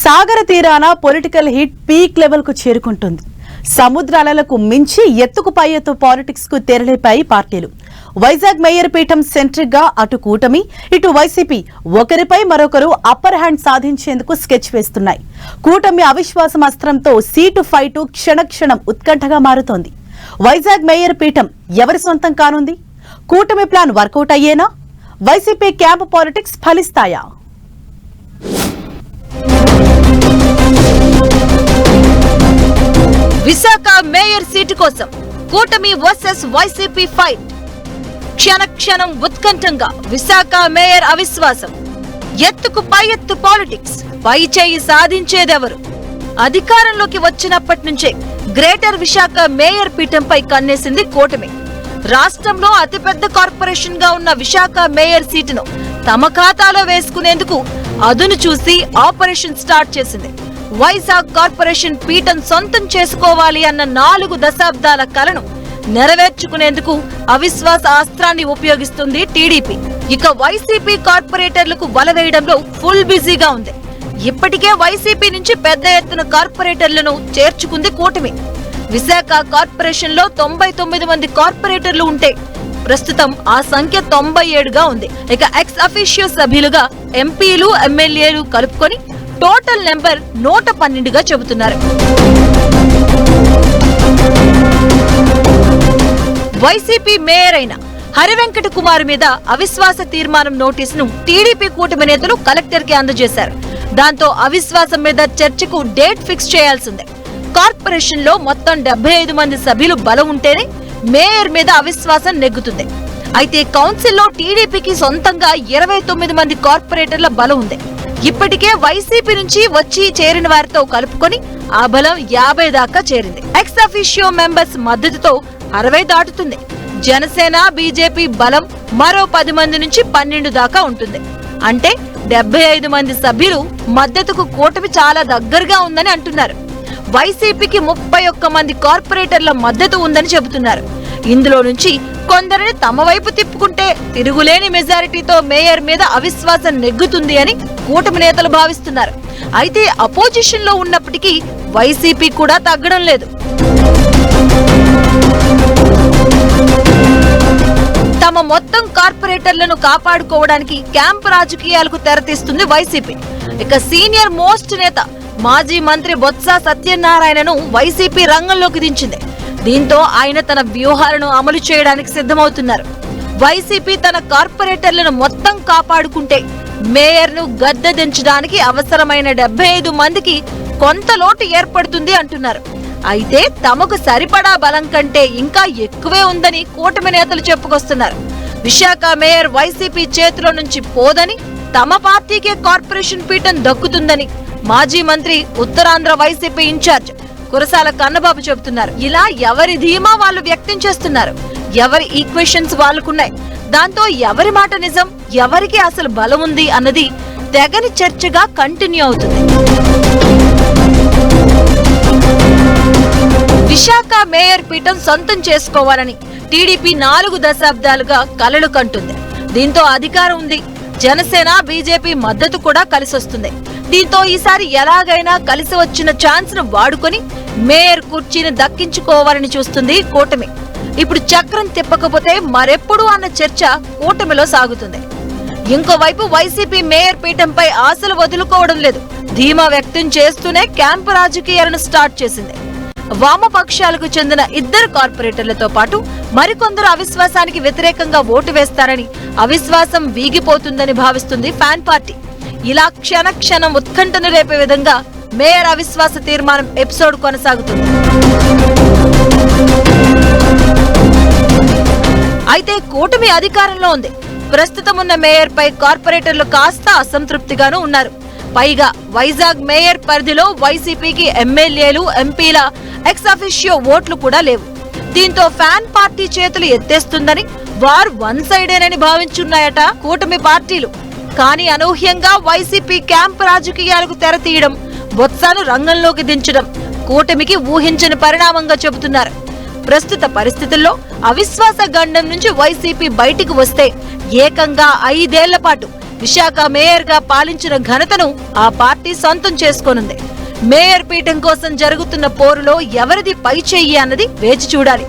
సాగర తీరాన political heat peak level కు చేరుకుంటుంది. సముద్రాలకు మించి ఎత్తుకు పై ఎత్తు పాలిటిక్స్ కు తెరలేపాయి పార్టీలు. వైజాగ్ మేయర్ పీఠం సెంట్రిక్ గా అటు కూటమి ఇటు వైసీపీ ఒకరిపై మరొకరు అప్పర్ హ్యాండ్ సాధించేందుకు స్కెచ్ వేస్తున్నాయి. కూటమి అవిశ్వాసం అస్త్రంతో సీటు ఫైటు క్షణక్షణం ఉత్కంఠగా మారుతోంది. వైజాగ్ మేయర్ పీఠం ఎవరి సొంతం కానుంది? కూటమి ప్లాన్ వర్కౌట్ అయ్యేనా? వైసీపీ క్యాంప్ పాలిటిక్స్ ఫలిస్తాయా? విశాఖ మేయర్ సీటు కోసం కూటమి వర్సెస్ వైసీపీ ఫైట్. క్షణక్షణం ఉత్కంఠంగా విశాఖ మేయర్ అవిశ్వాసం. ఎత్తుకు పై ఎత్తు పాలిటిక్స్. పై చేయి సాధించేదెవరు? అధికారంలోకి వచ్చినప్పటి నుంచే గ్రేటర్ విశాఖ మేయర్ పీఠంపై కన్నేసింది కూటమి. రాష్ట్రంలో అతిపెద్ద కార్పొరేషన్ గా ఉన్న విశాఖ మేయర్ సీటును తమ ఖాతాలో వేసుకునేందుకు అదును చూసి ఆపరేషన్ స్టార్ట్ చేసింది. వైజాగ్ కార్పొరేషన్ పీఠం సొంతం చేసుకోవాలి అన్న 4 దశాబ్దాల కలను నెరవేర్చుకునేందుకు అవిశ్వాస అస్త్రాన్ని ఉపయోగిస్తుంది టీడీపీ. ఇక వైసీపీ కార్పొరేటర్లకు వలవేయడంలో ఫుల్ బిజీగా ఉంది. ఇప్పటికే వైసీపీ నుంచి పెద్ద ఎత్తున కార్పొరేటర్లను చేర్చుకుంది కూటమి. విశాఖ కార్పొరేషన్ లో 99 మంది కార్పొరేటర్లు ఉంటే ప్రస్తుతం ఆ సంఖ్య 97గా ఉంది. ఇక ఎక్స్ అఫీషియో సభ్యులుగా ఎంపీలు ఎమ్మెల్యేలు కలుపుకొని టోటల్ నెంబర్ 112గా చెబుతున్నారు. వైసీపీ మేయర్ అయిన హరివెంకట కుమార్ మీద అవిశ్వాస తీర్మానం నోటీసును టీడీపీ కూటమి నేతలు కలెక్టర్ కి అందజేశారు. దాంతో అవిశ్వాసం మీద చర్చకు డేట్ ఫిక్స్ చేయాల్సిందే. కార్పొరేషన్ లో మొత్తం 75 మంది సభ్యులు బలం ఉంటేనే మేయర్ మీద అవిశ్వాసం నెగ్గుతుంది. అయితే కౌన్సిల్లో టీడీపీకి సొంతంగా 29 మంది కార్పొరేటర్ల బలం ఉంది. ఇప్పటికే వైసీపీ నుంచి వచ్చి చేరిన వారితో కలుపుకొని ఆ బలం 50 దాకా చేరింది. ఎక్స్ అఫీషియో మెంబర్స్ మద్దతుతో 60 దాటుతుంది. జనసేన బీజేపీ బలం మరో 10 మంది నుంచి 12 దాకా ఉంటుంది. అంటే 75 మంది సభ్యులు మద్దతుకు కూటమి చాలా దగ్గరగా ఉందని అంటున్నారు. వైసీపీకి 31 మంది కార్పొరేటర్ల మద్దతు ఉందని చెబుతున్నారు. ఇందులో నుంచి కొందరిని తమ వైపు తిప్పుకుంటే తిరుగులేని మెజారిటీతో మేయర్ మీద అవిశ్వాసం నెగ్గుతుంది అని కూటమి నేతలు భావిస్తున్నారు. అయితే అపోజిషన్ లో ఉన్నప్పటికీ వైసీపీ కూడా తగ్గడం లేదు. తమ మొత్తం కార్పొరేటర్లను కాపాడుకోవడానికి క్యాంప్ రాజకీయాలకు తెరతీస్తుంది వైసీపీ. ఇక సీనియర్ మోస్ట్ నేత మాజీ మంత్రి బొత్స సత్యనారాయణను వైసీపీ రంగంలోకి దించింది. దీంతో ఆయన తన వ్యూహాలను అమలు చేయడానికి సిద్ధమవుతున్నారు. వైసీపీ తన కార్పొరేటర్లను మొత్తం కాపాడుకుంటే మేయర్ ను గద్దె దించడానికి అవసరమైన 75 మందికి కొంత లోటు ఏర్పడుతుంది అంటున్నారు. అయితే తమకు సరిపడా బలం కంటే ఇంకా ఎక్కువే ఉందని కూటమి నేతలు చెప్పుకొస్తున్నారు. విశాఖ మేయర్ వైసీపీ చేతిలో నుంచి పోదని, తమ పార్టీకే కార్పొరేషన్ పీఠం దక్కుతుందని మాజీ మంత్రి ఉత్తరాంధ్ర వైసీపీ ఇన్ఛార్జ్ కురసాల కన్నబాబు చెబుతున్నారు. ఇలా ఎవరి ధీమా వాళ్ళు వ్యక్తం చేస్తున్నారు. ఎవరి ఈక్వేషన్స్ వాళ్ళకున్నాయి. దాంతో ఎవరి మాట నిజం, ఎవరికి అసలు బలం ఉంది అన్నది తెగని చర్చగా కంటిన్యూ అవుతుంది. విశాఖ మేయర్ పీఠం సొంతం చేసుకోవాలని టీడీపీ 4 దశాబ్దాలుగా కలలు కంటుంది. దీంతో అధికారం ఉంది. జనసేన బీజేపీ మద్దతు కూడా కలిసొస్తుంది. దీంతో ఈసారి ఎలాగైనా కలిసి వచ్చిన ఛాన్స్ ను వాడుకొని మేయర్ కుర్చీని దక్కించుకోవాలని చూస్తుంది కూటమి. ఇప్పుడు చక్రం తిప్పకపోతే మరెప్పుడు అన్న చర్చ కూటమిలో సాగుతుంది. ఇంకోవైపు వైసీపీ మేయర్ పీఠంపై ఆశలు వదులుకోవడం లేదు. ధీమా వ్యక్తం చేస్తూనే క్యాంపు రాజకీయాలను స్టార్ట్ చేసింది. వామపక్షాలకు చెందిన 2 కార్పొరేటర్లతో పాటు మరికొందరు అవిశ్వాసానికి వ్యతిరేకంగా ఓటు వేస్తారని, అవిశ్వాసం వీగిపోతుందని భావిస్తుంది ఫ్యాన్ పార్టీ. ఇలా క్షణక్షణం ఉత్కంఠను రేపే విధంగా మేయర్ అవిశ్వాస తీర్మానం ఎపిసోడ్ కొనసాగుతుంది. అయితే కూటమి అధికారంలో ఉంది. ప్రస్తుతం ఉన్న మేయర్ పై కార్పొరేటర్లు కాస్త అసంతృప్తిగానూ ఉన్నారు. పైగా వైజాగ్ మేయర్ పరిధిలో వైసీపీకి ఎమ్మెల్యేలు, ఎంపీల ఎక్స్ అఫీషియో ఓట్లు కూడా లేవు. దీంతో ఫ్యాన్ పార్టీ చేతులు ఎత్తేస్తుందని, వారు వన్ సైడేనని భావించున్నాయట కూటమి పార్టీలు. కానీ అనూహ్యంగా వైసీపీ క్యాంప్ రాజకీయాలకు తెరతీయడం, బొత్సను రంగంలోకి దించడం కూటమికి ఊహించని పరిణామంగా చెబుతున్నారు. ప్రస్తుత పరిస్థితుల్లో అవిశ్వాస గండం నుంచి వైసీపీ బయటికి వస్తే ఏకంగా 5 ఏళ్ల పాటు విశాఖ మేయర్ గా పాలించిన ఘనతను ఆ పార్టీ సొంతం చేసుకోనుంది. మేయర్ పీఠం కోసం జరుగుతున్న పోరులో ఎవరిది పై చెయ్యి అన్నది వేచి చూడాలి.